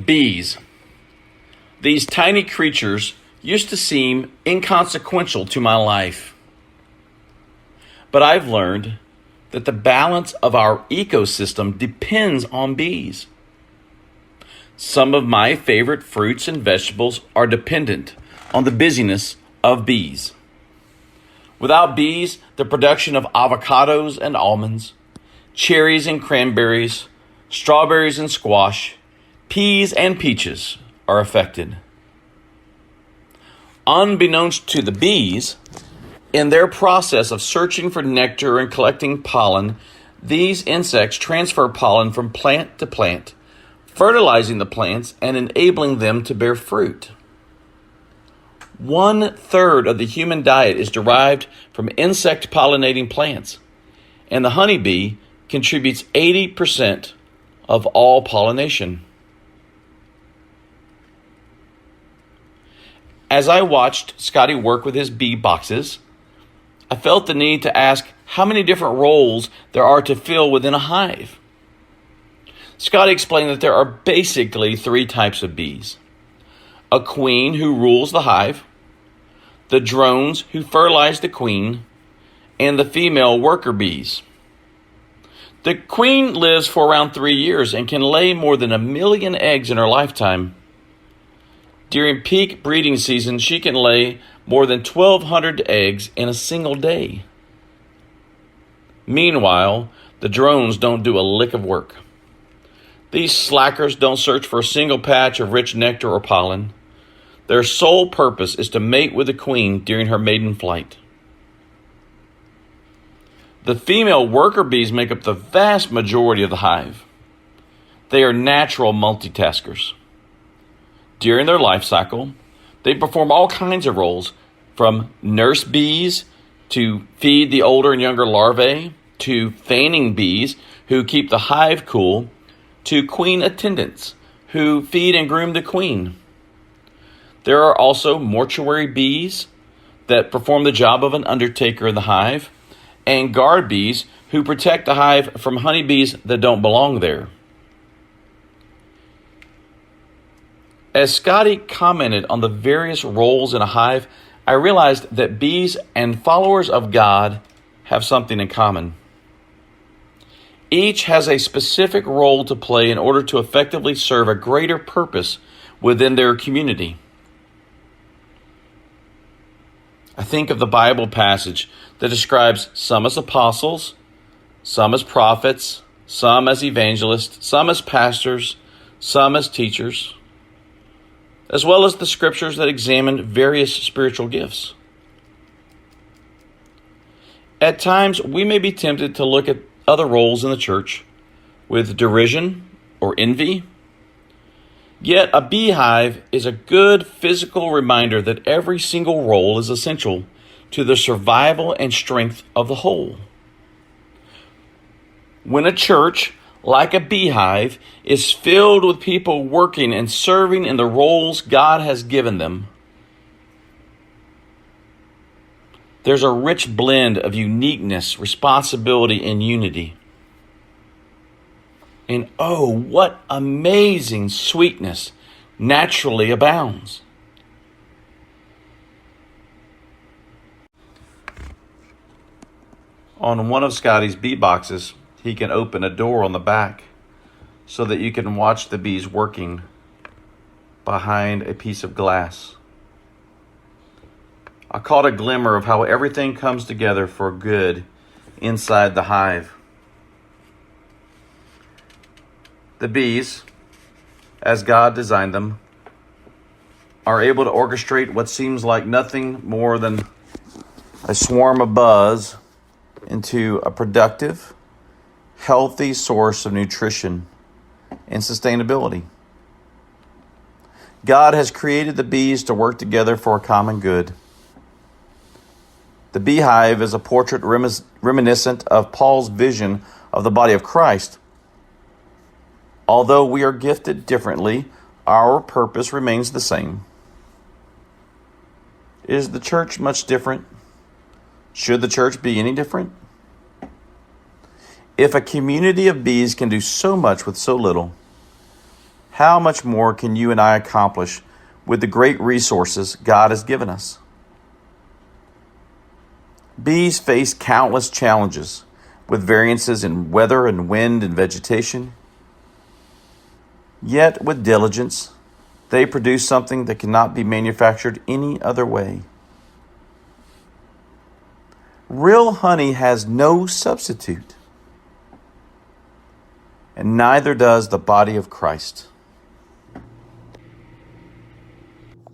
Bees. These tiny creatures used to seem inconsequential to my life. But I've learned that the balance of our ecosystem depends on bees. Some of my favorite fruits and vegetables are dependent on the busyness of bees. Without bees, the production of avocados and almonds, cherries and cranberries, strawberries and squash, peas and peaches are affected. Unbeknownst to the bees, in their process of searching for nectar and collecting pollen, these insects transfer pollen from plant to plant, fertilizing the plants and enabling them to bear fruit. 1/3 of the human diet is derived from insect pollinating plants, and the honeybee contributes 80% of all pollination. As I watched Scotty work with his bee boxes, I felt the need to ask how many different roles there are to fill within a hive. Scotty explained that there are basically 3 types of bees: a queen who rules the hive, the drones who fertilize the queen, and the female worker bees. The queen lives for around 3 years and can lay more than 1 million eggs in her lifetime. During peak breeding season, she can lay more than 1,200 eggs in a single day. Meanwhile, the drones don't do a lick of work. These slackers don't search for a single patch of rich nectar or pollen. Their sole purpose is to mate with the queen during her maiden flight. The female worker bees make up the vast majority of the hive. They are natural multitaskers. During their life cycle, they perform all kinds of roles, from nurse bees to feed the older and younger larvae, to fanning bees who keep the hive cool, to queen attendants who feed and groom the queen. There are also mortuary bees that perform the job of an undertaker in the hive, and guard bees who protect the hive from honeybees that don't belong there. As Scotty commented on the various roles in a hive, I realized that bees and followers of God have something in common. Each has a specific role to play in order to effectively serve a greater purpose within their community. I think of the Bible passage that describes some as apostles, some as prophets, some as evangelists, some as pastors, some as teachers, as well as the scriptures that examine various spiritual gifts. At times, we may be tempted to look at other roles in the church with derision or envy. Yet a beehive is a good physical reminder that every single role is essential to the survival and strength of the whole. When a church, like a beehive, is filled with people working and serving in the roles God has given them, there's a rich blend of uniqueness, responsibility, and unity. And oh, what amazing sweetness naturally abounds. On one of Scotty's bee boxes, he can open a door on the back so that you can watch the bees working behind a piece of glass. I caught a glimmer of how everything comes together for good inside the hive. The bees, as God designed them, are able to orchestrate what seems like nothing more than a swarm of buzz into a productive, healthy source of nutrition and sustainability. God has created the bees to work together for a common good. The beehive is a portrait reminiscent of Paul's vision of the body of Christ. Although we are gifted differently, our purpose remains the same. Is the church much different? Should the church be any different? If a community of bees can do so much with so little, how much more can you and I accomplish with the great resources God has given us? Bees face countless challenges with variances in weather and wind and vegetation. Yet, with diligence, they produce something that cannot be manufactured any other way. Real honey has no substitute, and neither does the body of Christ.